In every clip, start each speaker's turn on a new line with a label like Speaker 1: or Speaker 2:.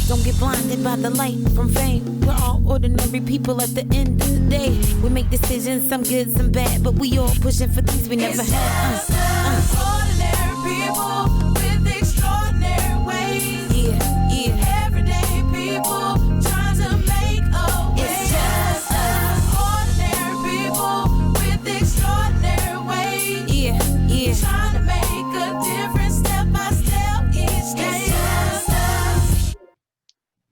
Speaker 1: Don't get blinded by the light from fame. We're all ordinary people at the end of the day. We make decisions, some good, some bad, but we all pushing for things we never had.
Speaker 2: Ordinary people with extraordinary ways.
Speaker 1: Yeah.
Speaker 2: Everyday people trying to make a way.
Speaker 1: It's just us.
Speaker 2: Ordinary people with extraordinary ways.
Speaker 1: Yeah.
Speaker 2: Trying to make a difference step by step each day. It's just us.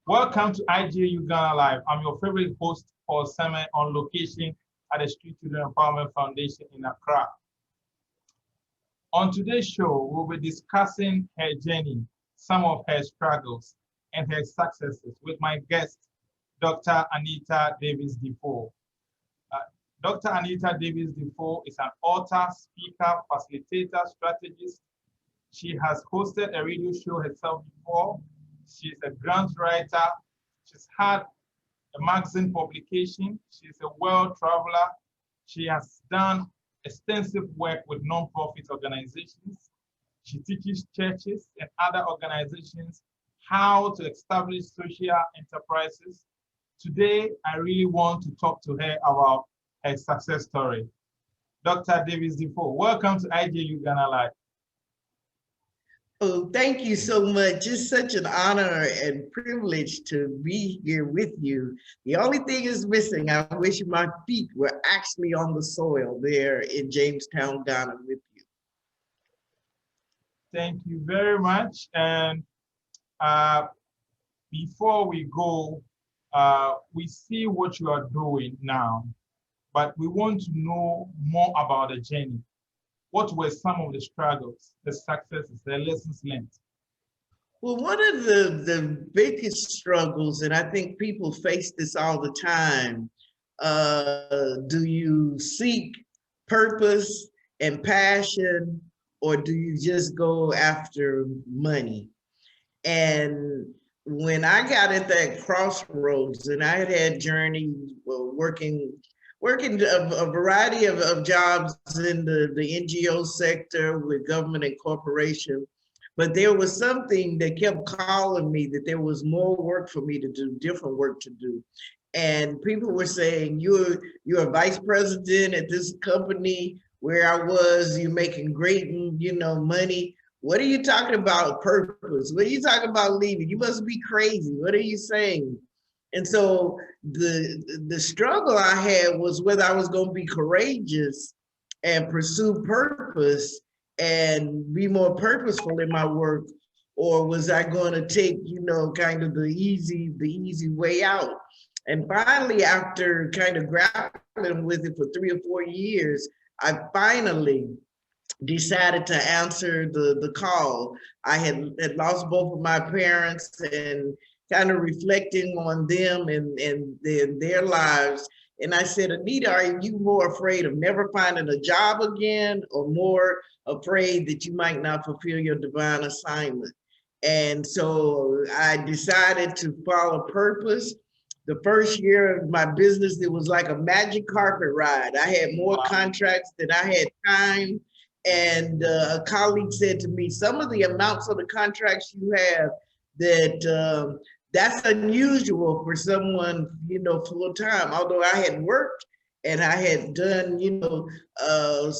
Speaker 3: Welcome to IJU Ghana Live. I'm your favorite host, Semeh, on location at the Street Children Empowerment Foundation in Accra. On today's show, we'll be discussing her journey, some of her struggles, and her successes with my guest, Dr. Anita Davis-DeFoe. Dr. Anita Davis-DeFoe is an author, speaker, facilitator, strategist. She has hosted a radio show herself before. She's a grant writer. She's had a magazine publication. She's a world traveler. She has done extensive work with non-profit organizations. She teaches churches and other organizations how to establish social enterprises. Today, I really want to talk to her about her success story. Dr. Davis-DeFoe, welcome to IJU Ghana Live.
Speaker 4: Oh, thank you so much. It's such an honor and privilege to be here with you. The only thing is missing, I wish my feet were actually on the soil there in Jamestown, Ghana with you.
Speaker 3: Thank you very much. And before we go, we see what you are doing now, but we want to know more about the journey. What were some of the struggles, the successes, the lessons learned?
Speaker 4: Well, one of the biggest struggles, and I think people face this all the time, do you seek purpose and passion, or do you just go after money? And when I got at that crossroads, and I had journeyed working a variety of jobs in the NGO sector with government and corporation, but there was something that kept calling me that there was more work for me to do, different work to do. And people were saying, you're a vice president at this company where I was, you're making great, money. What are you talking about purpose? What are you talking about leaving? You must be crazy. What are you saying? And so the struggle I had was whether I was going to be courageous and pursue purpose and be more purposeful in my work, or was I going to take, kind of the easy way out. And finally, after kind of grappling with it for 3 or 4 years, I finally decided to answer the call. I had lost both of my parents, and kind of reflecting on them and their lives. And I said, Anita, are you more afraid of never finding a job again, or more afraid that you might not fulfill your divine assignment? And so I decided to follow purpose. The first year of my business, it was like a magic carpet ride. I had more contracts than I had time. And a colleague said to me, some of the amounts of the contracts you have, that's unusual for someone, full time. Although I had worked and I had done,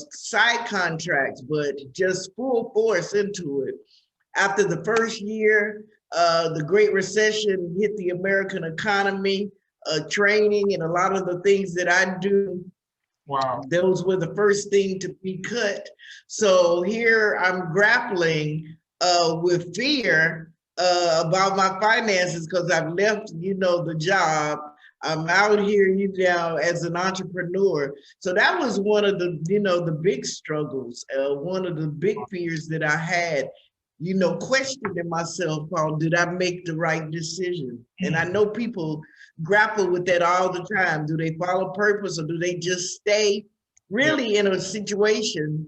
Speaker 4: side contracts, but just full force into it. After the first year, the Great Recession hit the American economy, training and a lot of the things that I do.
Speaker 3: Wow.
Speaker 4: Those were the first thing to be cut. So here I'm grappling with fear about my finances, because I've left, the job. I'm out here, as an entrepreneur. So that was one of the, the big struggles, one of the big fears that I had, questioning myself on, did I make the right decision? And I know people grapple with that all the time. Do they follow purpose, or do they just stay really in a situation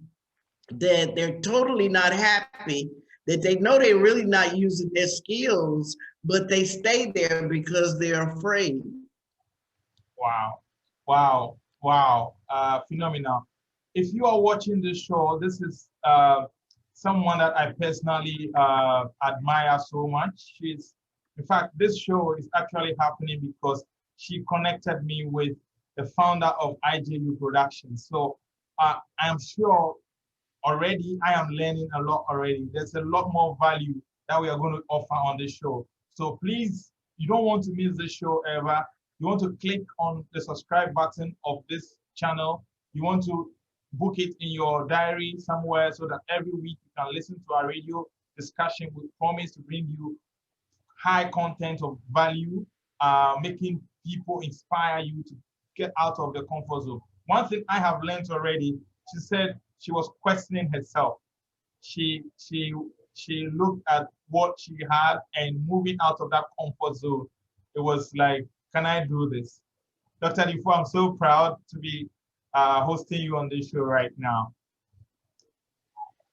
Speaker 4: that they're totally not happy, that they know they're really not using their skills, but they stay there because they're afraid?
Speaker 3: Wow. Phenomenal. If you are watching this show, this is someone that I personally admire so much. She's In fact, this show is actually happening because she connected me with the founder of IJU Productions. So I'm sure already I am learning a lot already. There's a lot more value that we are going to offer on this show. So please, you don't want to miss this show ever. You want to click on the subscribe button of this channel. You want to book it in your diary somewhere so that every week you can listen to our radio discussion. We promise to bring you high content of value, making people inspire you to get out of the comfort zone. One thing I have learned already, she said she was questioning herself. She looked at what she had and moving out of that comfort zone. It was like, can I do this? Dr. DeFoe, I'm so proud to be hosting you on this show right now.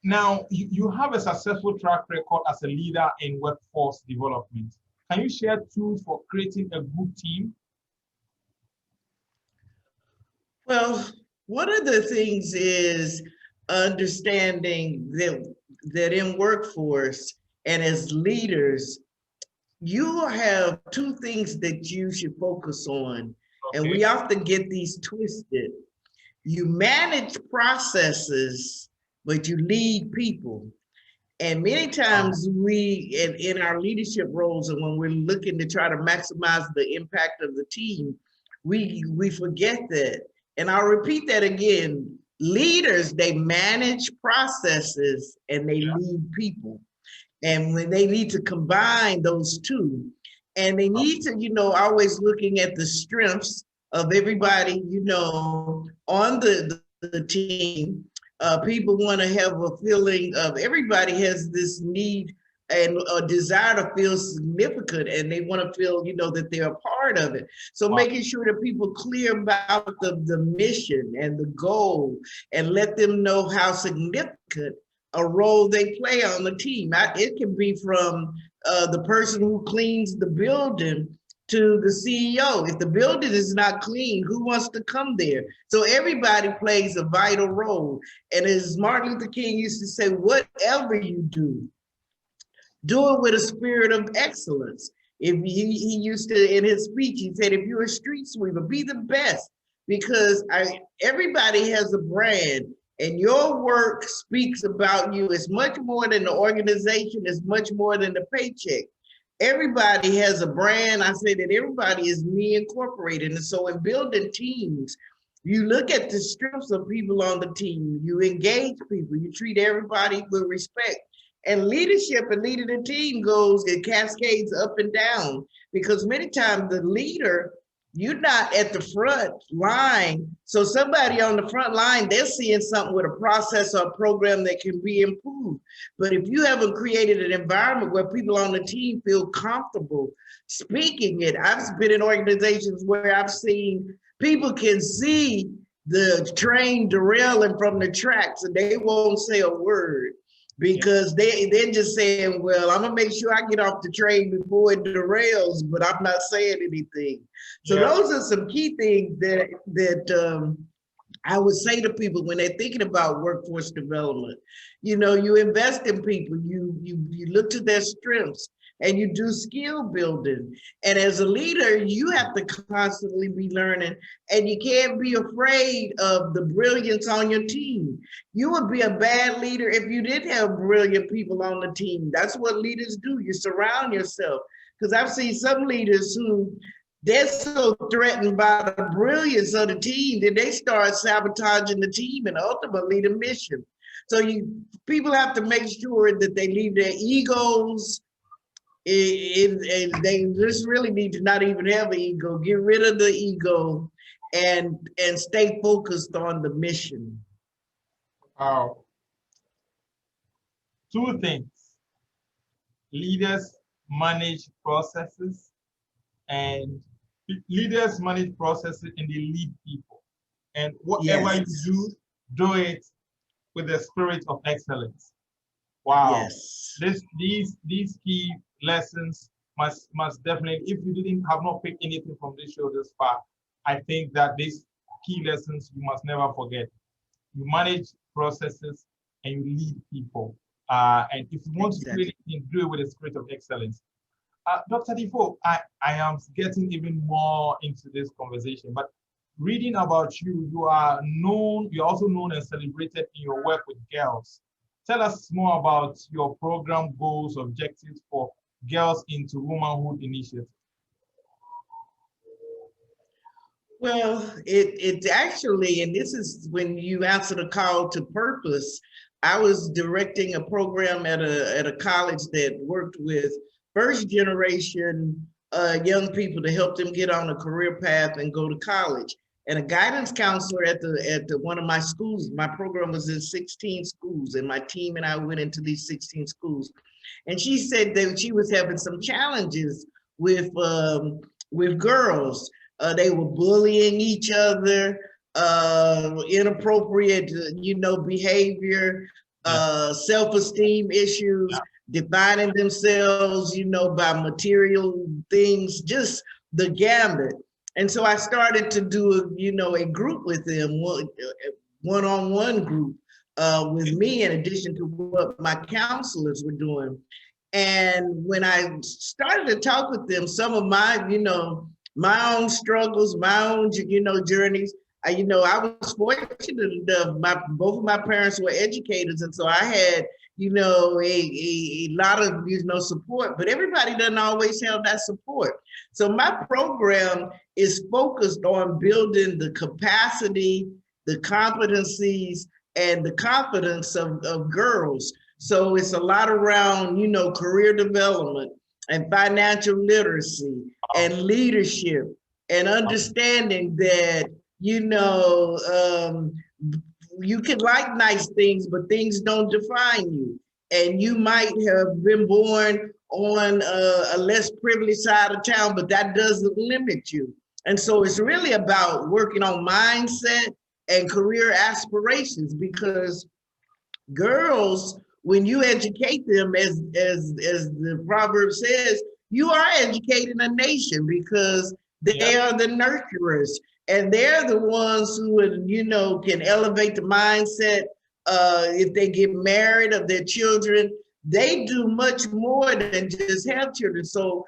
Speaker 3: Now, you have a successful track record as a leader in workforce development. Can you share tools for creating a good team?
Speaker 4: Well, one of the things is understanding that in workforce and as leaders, you have two things that you should focus on. Okay. And we often get these twisted. You manage processes, but you lead people. And many times we, in our leadership roles, and when we're looking to try to maximize the impact of the team, we forget that. And I'll repeat that again. Leaders, they manage processes and they lead people. And when they need to combine those two, and they need to, always looking at the strengths of everybody, on the team. People want to have a feeling of, everybody has this need and a desire to feel significant, and they want to feel, that they're a part of it. So making sure that people clear about the mission and the goal, and let them know how significant a role they play on the team. It can be from the person who cleans the building to the CEO. If the building is not clean, who wants to come there? So everybody plays a vital role. And as Martin Luther King used to say, whatever you do it with a spirit of excellence. If he used to, in his speech, he said, if you're a street sweeper, be the best, because everybody has a brand, and your work speaks about you. It's much more than the organization, it's much more than the paycheck. Everybody has a brand. I say that everybody is me incorporated. And so in building teams, you look at the strengths of people on the team, you engage people, you treat everybody with respect. And leadership and leading a team it cascades up and down, because many times the leader, you're not at the front line. So somebody on the front line, they're seeing something with a process or a program that can be improved. But if you haven't created an environment where people on the team feel comfortable speaking it, I've been in organizations where I've seen people can see the train derailing from the tracks and they won't say a word, because they're just saying, well, I'm gonna make sure I get off the train before it derails, but I'm not saying anything. So those are some key things that I would say to people when they're thinking about workforce development. You invest in people, you look to their strengths, and you do skill building. And as a leader, you have to constantly be learning, and you can't be afraid of the brilliance on your team. You would be a bad leader if you didn't have brilliant people on the team. That's what leaders do. You surround yourself. Because I've seen some leaders who, they're so threatened by the brilliance of the team that they start sabotaging the team and ultimately the mission. So people have to make sure that they leave their egos. They just really need to not even have an ego. Get rid of the ego and stay focused on the mission.
Speaker 3: Wow. Two things. Leaders manage processes, and leaders manage processes and they lead people. And whatever you do it with the spirit of excellence. Wow.
Speaker 4: Yes.
Speaker 3: These key lessons must definitely, if you have not picked anything from this show this far, I think that these key lessons you must never forget. You manage processes and you lead people. And if you want to do anything, do it with a spirit of excellence. Dr. Defoe, I am getting even more into this conversation, but reading about you, you're also known and celebrated in your work with girls. Tell us more about your program goals, objectives for Girls into Womanhood initiative.
Speaker 4: Well, it actually, and this is when you answer the call to purpose. I was directing a program at a college that worked with first generation young people to help them get on a career path and go to college. And a guidance counselor at the one of my schools. My program was in 16 schools, and my team and I went into these 16 schools. And she said that she was having some challenges with girls. They were bullying each other, inappropriate, behavior, self-esteem issues, defining themselves, by material things, just the gambit. And so I started to do, a group with them, one-on-one group with me, in addition to what my counselors were doing. And when I started to talk with them, some of my, my own struggles, my own, journeys. I was fortunate enough. Both of my parents were educators, and so I had, a lot of, support. But everybody doesn't always have that support. So my program is focused on building the capacity, the competencies, and the confidence of girls. So it's a lot around, career development and financial literacy and leadership and understanding that, you can like nice things, but things don't define you. And you might have been born on a less privileged side of town, but that doesn't limit you. And so it's really about working on mindset and career aspirations, because girls, when you educate them, as the proverb says, you are educating a nation, because they are the nurturers, and they're the ones who would, can elevate the mindset. If they get married, of their children, they do much more than just have children. So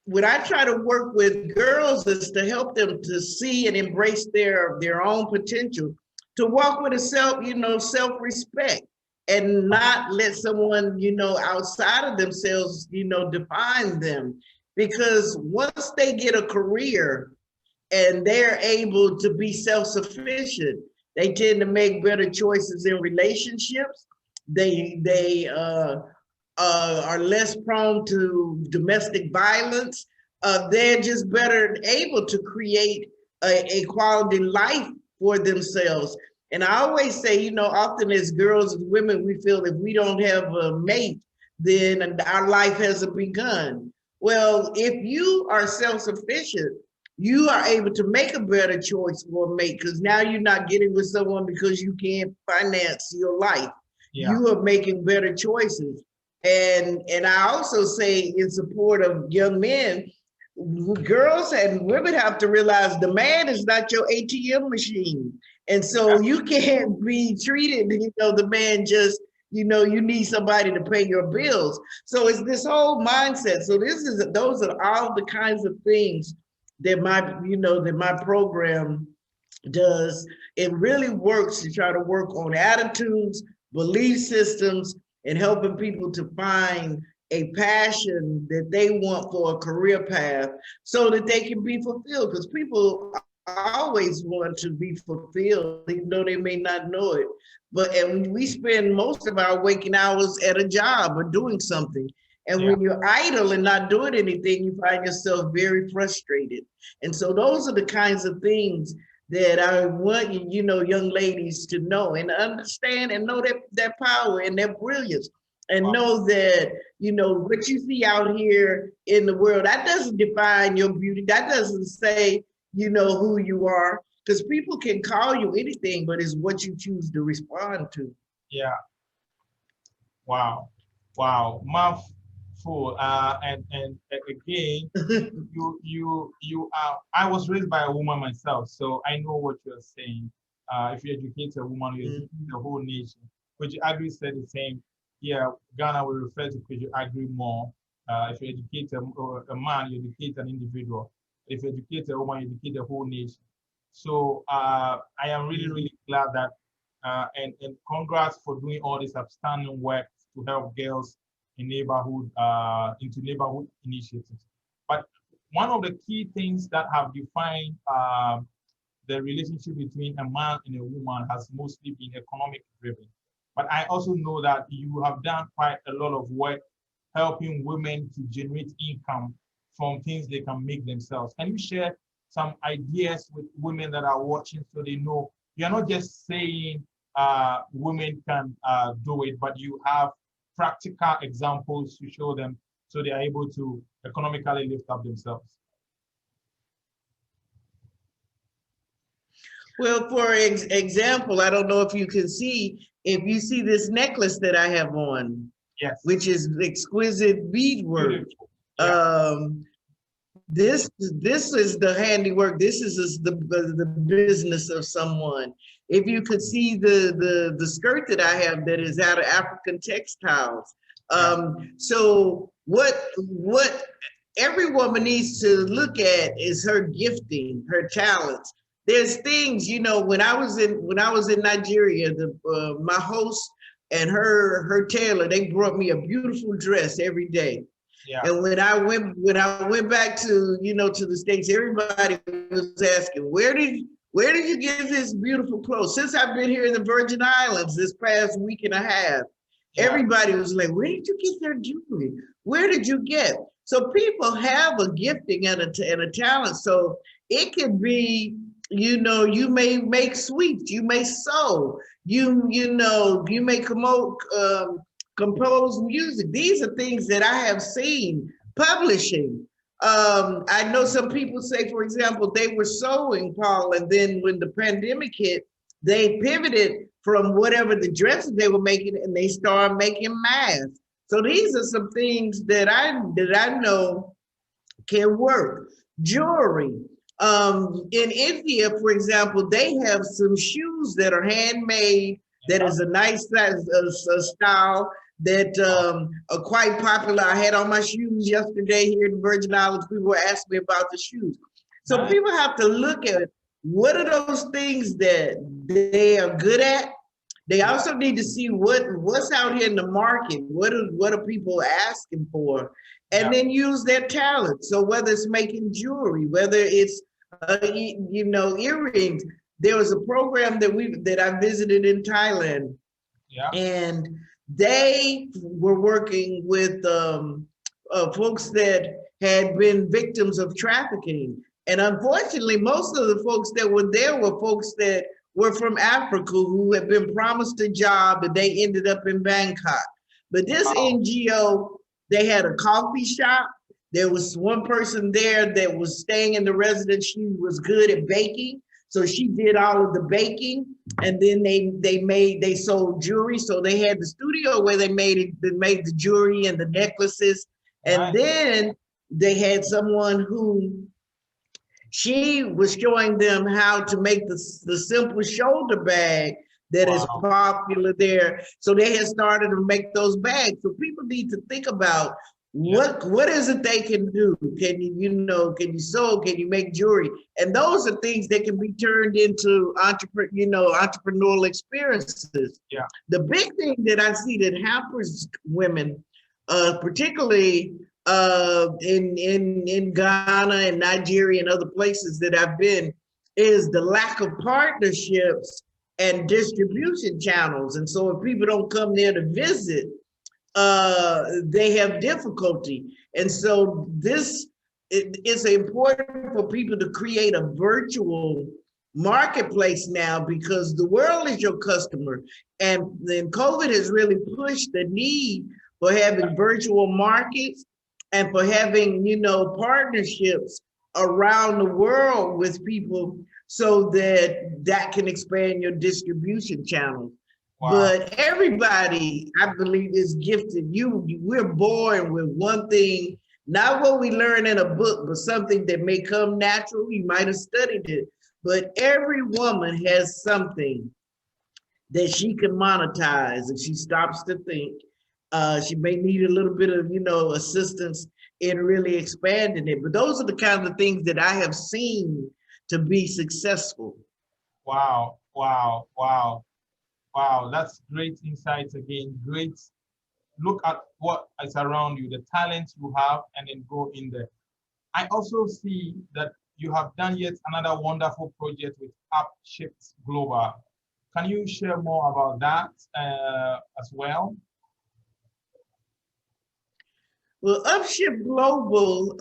Speaker 4: what I try to work with girls is to help them to see and embrace their own potential, to walk with a self-respect, and not let someone, outside of themselves, define them. Because once they get a career and they're able to be self-sufficient, they tend to make better choices in relationships. They are less prone to domestic violence. They're just better able to create a quality life for themselves. And I always say, often as girls and women, we feel if we don't have a mate, then our life hasn't begun. Well, if you are self-sufficient, you are able to make a better choice for a mate, because now you're not getting with someone because you can't finance your life. Yeah. You are making better choices. And I also say, in support of young men, girls and women have to realize the man is not your ATM machine. And so you can't be treated, the man just, you need somebody to pay your bills. So it's this whole mindset. So those are all the kinds of things that my program does. It really works to try to work on attitudes, belief systems, and helping people to find a passion that they want for a career path, so that they can be fulfilled. Because people always want to be fulfilled, even though they may not know it. And we spend most of our waking hours at a job or doing something. And when you're idle and not doing anything, you find yourself very frustrated. And so those are the kinds of things that I want, young ladies to know and understand, and know their power and their brilliance. And know that, what you see out here in the world, that doesn't define your beauty. That doesn't say, who you are. Because people can call you anything, but it's what you choose to respond to.
Speaker 3: Yeah. Wow. Mouthful. And again, you are. I was raised by a woman myself, so I know what you're saying. If you educate a woman, you educate the whole nation. Could you agree? Said the same. Yeah, Ghana will refer to could you agree more. If you educate a man, you educate an individual. If you educate a woman, you educate a whole nation. So I am really, really glad that, and congrats for doing all this outstanding work to help girls in neighborhood, into neighborhood initiatives. But one of the key things that have defined the relationship between a man and a woman has mostly been economic driven. But I also know that you have done quite a lot of work helping women to generate income from things they can make themselves. Can you share some ideas with women that are watching so they know you're not just saying women can do it, but you have practical examples to show them so they are able to economically lift up themselves?
Speaker 4: Well, for example, I don't know if you can see, if you see this necklace that I have on,
Speaker 3: yes,
Speaker 4: which is exquisite beadwork.
Speaker 3: Yeah.
Speaker 4: This is the handiwork. This is the business of someone. If you could see the skirt that I have that is out of African textiles. So what every woman needs to look at is her gifting, her talents. There's things, you know, when I was in Nigeria, my host and her tailor, they brought me a beautiful dress every day. Yeah. And when I went back to, you know, to the States, everybody was asking, where did you get this beautiful clothes? Since I've been here in the Virgin Islands this past week and a half, everybody was like, where did you get their jewelry? Where did you get? So people have a gifting and a talent. So it could be, you know, you may make sweets, you may sew, you may compose music. These are things that I have seen. Publishing. I know some people say, for example, they were sewing, Paul, and then when the pandemic hit, they pivoted from whatever the dresses they were making and they started making masks. So these are some things that I know can work. Jewelry. In India, for example, they have some shoes that are handmade, that is a nice style that are quite popular. I had on my shoes yesterday here in the Virgin Islands. People were asking me about the shoes. So people have to look at what are those things that they are good at. They also need to see what's out here in the market. What are people asking for? And then use their talent. So whether it's making jewelry, whether it's earrings. There was a program that I visited in Thailand, and they were working with folks that had been victims of trafficking. And unfortunately, most of the folks that were there were folks that were from Africa who had been promised a job and they ended up in Bangkok. But this NGO, they had a coffee shop. There was one person there that was staying in the residence. She was good at baking. So she did all of the baking, and then they sold jewelry. So they had the studio where they made the jewelry and the necklaces. And then they had someone who, she was showing them how to make the simple shoulder bag that is popular there. So they had started to make those bags. So people need to think about what is it they can do? Can you sew? Can you make jewelry? And those are things that can be turned into entrepreneurial experiences. Yeah. The big thing that I see that hampers women, particularly in Ghana and Nigeria and other places that I've been, is the lack of partnerships and distribution channels. And so if people don't come there to visit, they have difficulty. And so it's important for people to create a virtual marketplace now, because the world is your customer. And then COVID has really pushed the need for having virtual markets and for having, partnerships around the world with people so that can expand your distribution channels. Wow. But everybody, I believe, is gifted. We're born with one thing, not what we learn in a book, but something that may come natural. You might have studied it, but every woman has something that she can monetize if she stops to think. She may need a little bit of, assistance in really expanding it. But those are the kinds of things that I have seen to be successful.
Speaker 3: Wow, wow, wow, wow. That's great insights again. Great. Look at what is around you, the talents you have, and then go in there. I also see that you have done yet another wonderful project with Upshift Global. Can you share more about that as well?
Speaker 4: Well, Upshift Global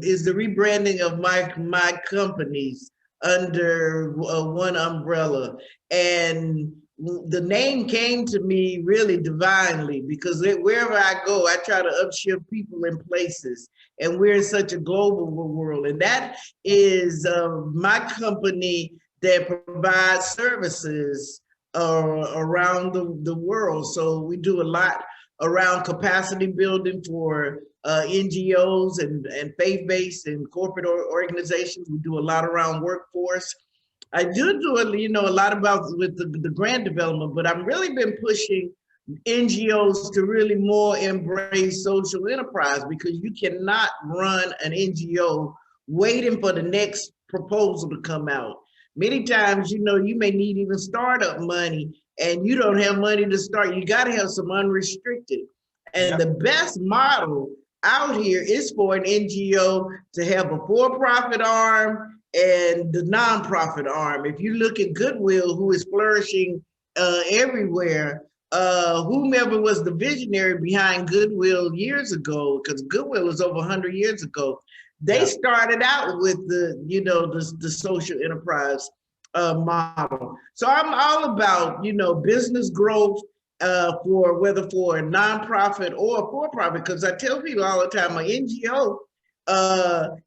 Speaker 4: is the rebranding of my companies under one umbrella. And the name came to me really divinely because wherever I go, I try to upshift people in places. And we're in such a global world. And that is my company that provides services around the world. So we do a lot around capacity building for NGOs and faith-based and corporate organizations. We do a lot around workforce. I do a lot about with the grant development, but I've really been pushing NGOs to really more embrace social enterprise because you cannot run an NGO waiting for the next proposal to come out. Many times, you may need even startup money and you don't have money to start. You got to have some unrestricted. And the best model out here is for an NGO to have a for-profit arm and the nonprofit arm. If you look at Goodwill, who is flourishing everywhere, whomever was the visionary behind Goodwill years ago, because Goodwill was over 100 years ago, they started out with the social enterprise model. So I'm all about, business growth for whether for a nonprofit or a for-profit, because I tell people all the time, an NGO,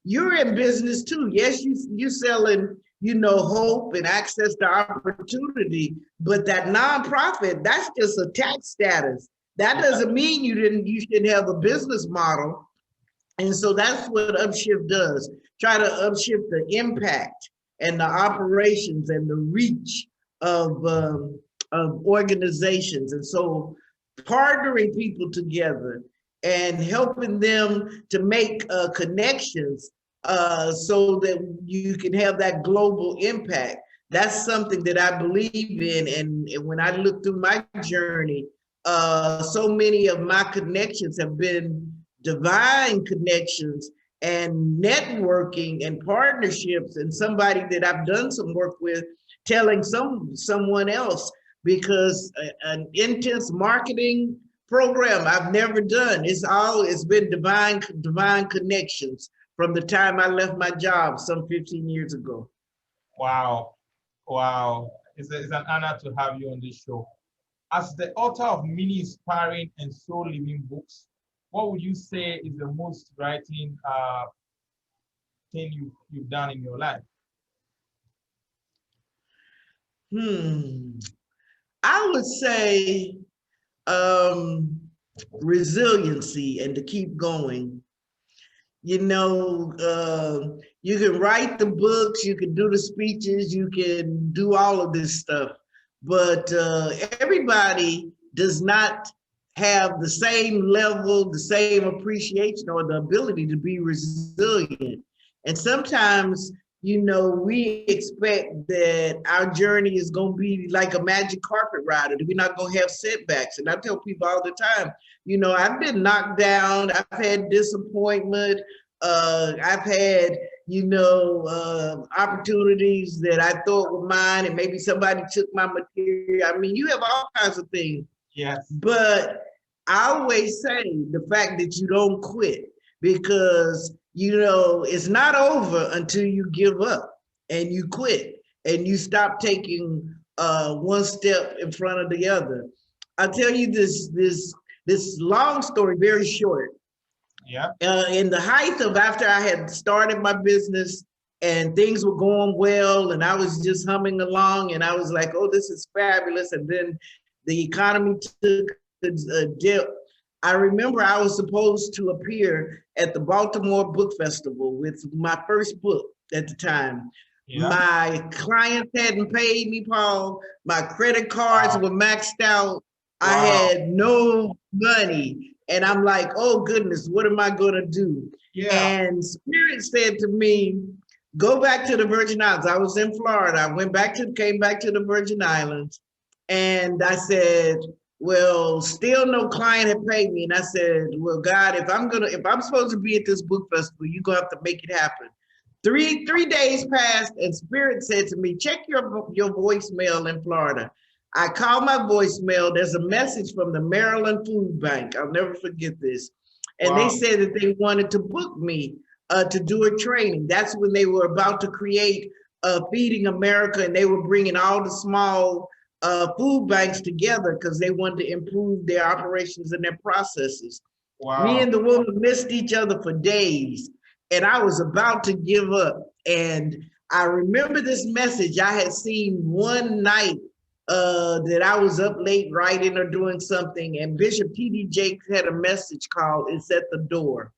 Speaker 4: you're in business too. Yes, you're selling, hope and access to opportunity, but that nonprofit, that's just a tax status. That doesn't mean you shouldn't have a business model. And so that's what Upshift does. Try to upshift the impact and the operations and the reach of organizations. And so partnering people together and helping them to make connections so that you can have that global impact. That's something that I believe in. And when I look through my journey, so many of my connections have been divine connections and networking and partnerships, and somebody that I've done some work with telling someone else, because an intense marketing program I've never done. It's been divine connections from the time I left my job some 15 years ago.
Speaker 3: Wow. Wow. It's an honor to have you on this show. As the author of many inspiring and soul-living books, what would you say is the most writing thing you've done in your life?
Speaker 4: I would say resiliency and to keep going. You can write the books, you can do the speeches, you can do all of this stuff, but everybody does not have the same level, the same appreciation or the ability to be resilient. And sometimes, we expect that our journey is going to be like a magic carpet ride, that we're not going to have setbacks. And I tell people all the time, I've been knocked down, I've had disappointment, I've had, opportunities that I thought were mine and maybe somebody took my material. I mean, you have all kinds of things.
Speaker 3: Yes.
Speaker 4: But I always say the fact that you don't quit, because it's not over until you give up and you quit and you stop taking one step in front of the other. I'll tell you this long story, very short.
Speaker 3: Yeah.
Speaker 4: In the height of after I had started my business and things were going well and I was just humming along and I was like, oh, this is fabulous. And then the economy took a dip. I remember I was supposed to appear at the Baltimore Book Festival with my first book at the time. Yeah. My clients hadn't paid me, Paul. My credit cards were maxed out. I
Speaker 3: Wow.
Speaker 4: had no money. And I'm like, oh goodness, what am I gonna do?
Speaker 3: Yeah.
Speaker 4: And Spirit said to me, go back to the Virgin Islands. I was in Florida. I came back to the Virgin Islands. And I said, well, still no client had paid me. And I said, well, God, if I'm supposed to be at this book festival, you're gonna have to make it happen. Three days passed, and Spirit said to me, check your voicemail in Florida. I called my voicemail. There's a message from the Maryland Food Bank. I'll never forget this. And they
Speaker 3: Wow.
Speaker 4: said that they wanted to book me to do a training. That's when they were about to create Feeding America, and they were bringing all the small food banks together because they wanted to improve their operations and their processes. Me
Speaker 3: Wow.
Speaker 4: and the woman missed each other for days, and I was about to give up. And I remember this message I had seen one night that I was up late writing or doing something, and Bishop T.D. Jakes had a message called "It's at the Door."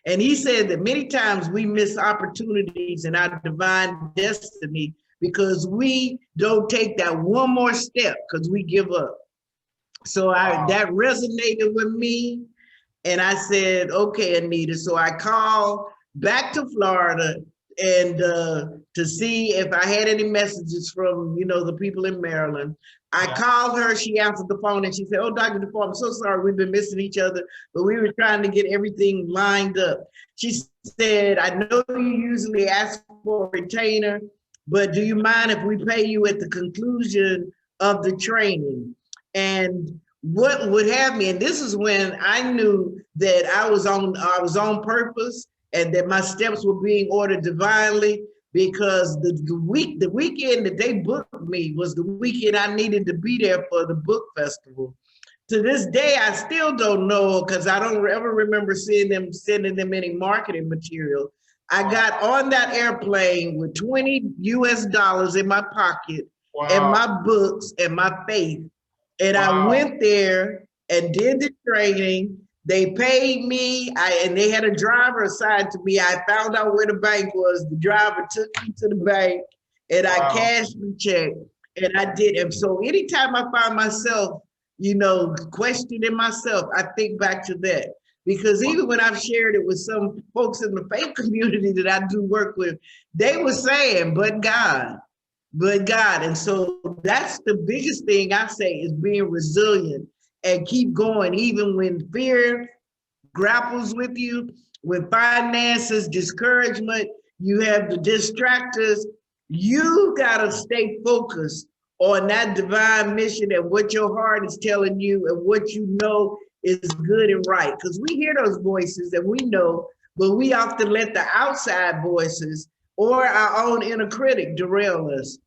Speaker 4: And he said that many times we miss opportunities in our divine destiny because we don't take that one more step because we give up. So
Speaker 3: Wow.
Speaker 4: that resonated with me. And I said, okay, Anita. So I called back to Florida and to see if I had any messages from, the people in Maryland. I called her, she answered the phone and she said, oh, Dr. DeFoe, I'm so sorry, we've been missing each other, but we were trying to get everything lined up. She said, I know you usually ask for a retainer, but do you mind if we pay you at the conclusion of the training? And what would have me, and this is when I knew that I was on purpose and that my steps were being ordered divinely, because the weekend that they booked me was the weekend I needed to be there for the book festival. To this day, I still don't know, because I don't ever remember seeing them sending them any marketing material. I got on that airplane with $20 US in my pocket, and my books and my faith. And I went there and did the training. They paid me, and they had a driver assigned to me. I found out where the bank was. The driver took me to the bank, and I cashed the check, and I did. And so anytime I find myself, questioning myself, I think back to that. Because even when I've shared it with some folks in the faith community that I do work with, they were saying, but God. And so that's the biggest thing I say, is being resilient and keep going, even when fear grapples with you, with finances, discouragement, you have the distractors. You gotta stay focused on that divine mission and what your heart is telling you and what you know is good and right. Because we hear those voices and we know, but we often let the outside voices or our own inner critic derail us.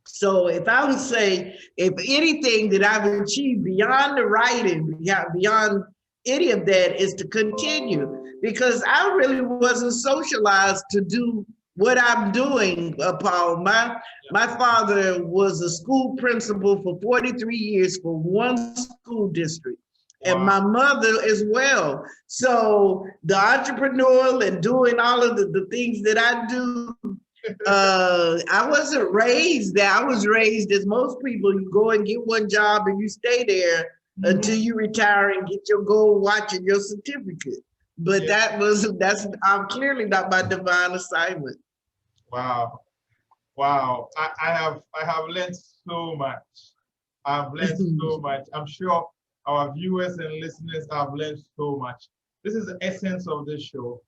Speaker 4: So if I would say, if anything that I've achieved beyond the writing, beyond any of that, is to continue, because I really wasn't socialized to do what I'm doing, Paul. My father was a school principal for 43 years for one school district. And my mother as well. So the entrepreneurial and doing all of the things that I do, I wasn't raised there. I was raised as most people. You go and get one job and you stay there until you retire and get your gold watch and your certificate. But that's clearly not my divine assignment.
Speaker 3: Wow. Wow. I have learned so much. I've learned so much. I'm sure our viewers and listeners have learned so much. This is the essence of this show.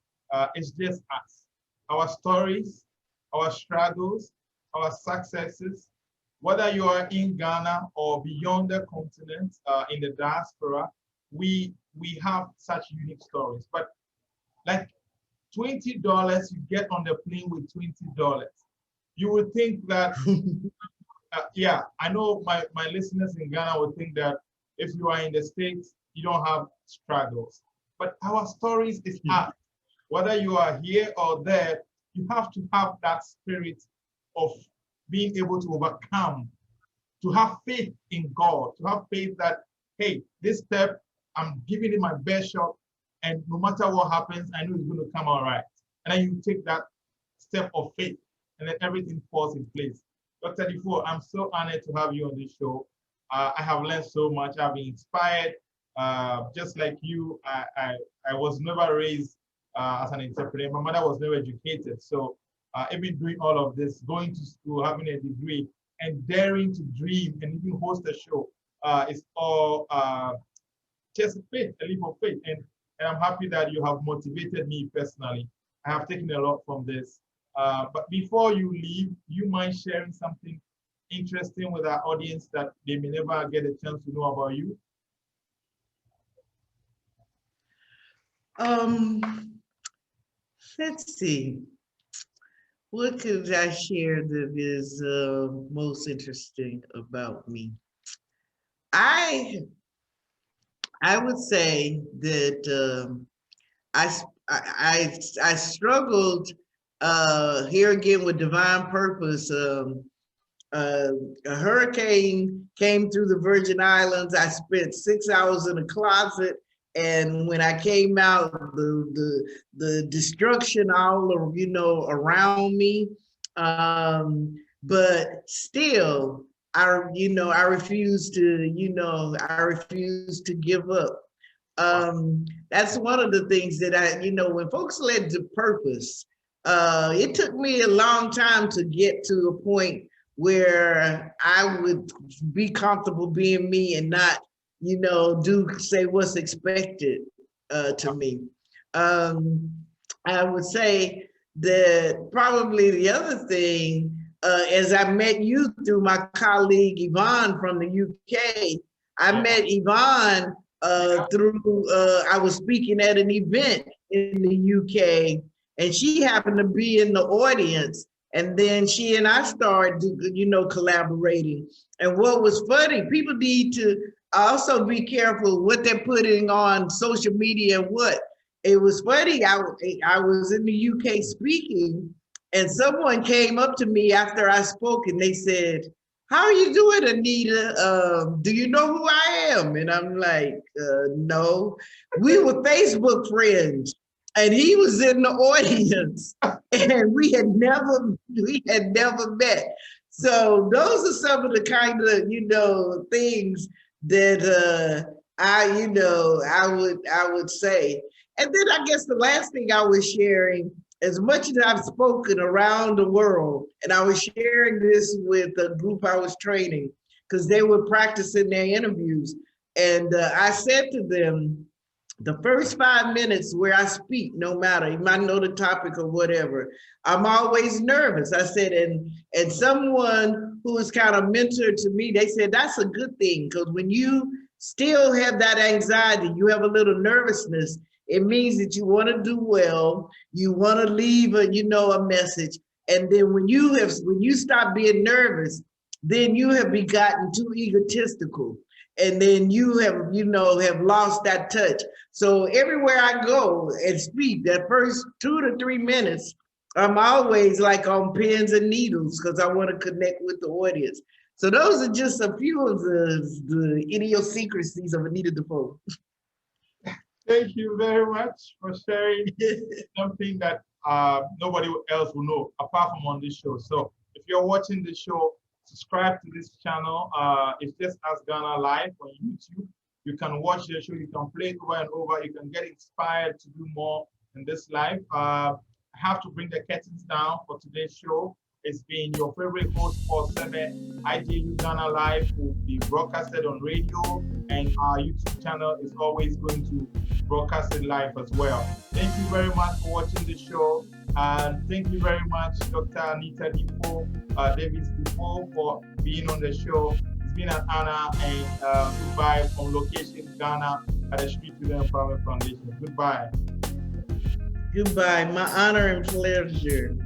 Speaker 3: It's just us. Our stories, our struggles, our successes, whether you are in Ghana or beyond the continent, in the diaspora, we have such unique stories. But like $20, you get on the plane with $20. You would think that, yeah, I know my listeners in Ghana would think that if you are in the States, you don't have struggles. But our stories is art. Whether you are here or there, you have to have that spirit of being able to overcome, to have faith in God, to have faith that, hey, this step, I'm giving it my best shot, and no matter what happens, I know it's going to come out right. And then you take that step of faith, and then everything falls in place. Dr. DeFoe, I'm so honored to have you on this show. I have learned so much. I've been inspired. Just like you, I was never raised as an entrepreneur. My mother was never educated. So even doing all of this, going to school, having a degree, and daring to dream and even host a show is all just faith, a leap of faith. And I'm happy that you have motivated me personally. I have taken a lot from this. But before you leave, you mind sharing something interesting with our audience that they may never get a chance to know about you?
Speaker 4: Let's see. What could I share that is most interesting about me? I would say that I struggled here again with divine purpose. A hurricane came through the Virgin Islands. I spent 6 hours in a closet, and when I came out, the destruction all around me. But still, I refuse to give up. That's one of the things that when folks led to purpose, it took me a long time to get to a point where I would be comfortable being me and not, say what's expected to me. I would say that probably the other thing, as I met you through my colleague Yvonne from the UK, I met Yvonne through, I was speaking at an event in the UK, and she happened to be in the audience. And then she and I started, collaborating. And what was funny, people need to also be careful what they're putting on social media and what. It was funny, I was in the UK speaking, and someone came up to me after I spoke and they said, "How are you doing, Anita? Do you know who I am?" And I'm like, no. We were Facebook friends. And he was in the audience, and we had never met. So those are some of the kind of things that I would say. And then I guess the last thing I was sharing, as much as I've spoken around the world, and I was sharing this with a group I was training because they were practicing their interviews, and I said to them, the first 5 minutes where I speak, no matter, you might know the topic or whatever, I'm always nervous. I said, and someone who is kind of mentor to me, they said, that's a good thing, because when you still have that anxiety, you have a little nervousness, it means that you want to do well, you want to leave a message. And then when you stop being nervous, then you have gotten too egotistical. And then you have lost that touch. So everywhere I go and speak, that first 2 to 3 minutes, I'm always like on pins and needles because I want to connect with the audience. So those are just a few of the idiosyncrasies of Anita DeFoe.
Speaker 3: Thank you very much for sharing something that nobody else will know apart from on this show. So if you're watching the show, subscribe to this channel. It's just Ask Ghana Live on YouTube. You can watch the show, you can play it over and over, you can get inspired to do more in this life. I have to bring the curtains down for today's show. It's been your favorite host for Semeh. IJU Ghana Live will be broadcasted on radio, and our YouTube channel is always going to broadcast it live as well. Thank you very much for watching the show. And thank you very much, Dr. Anita DeFoe, Davis-DeFoe, for being on the show. It's been an honor, and goodbye from location Ghana at the Street Children Empowerment Foundation. Goodbye.
Speaker 4: Goodbye, my honor and pleasure.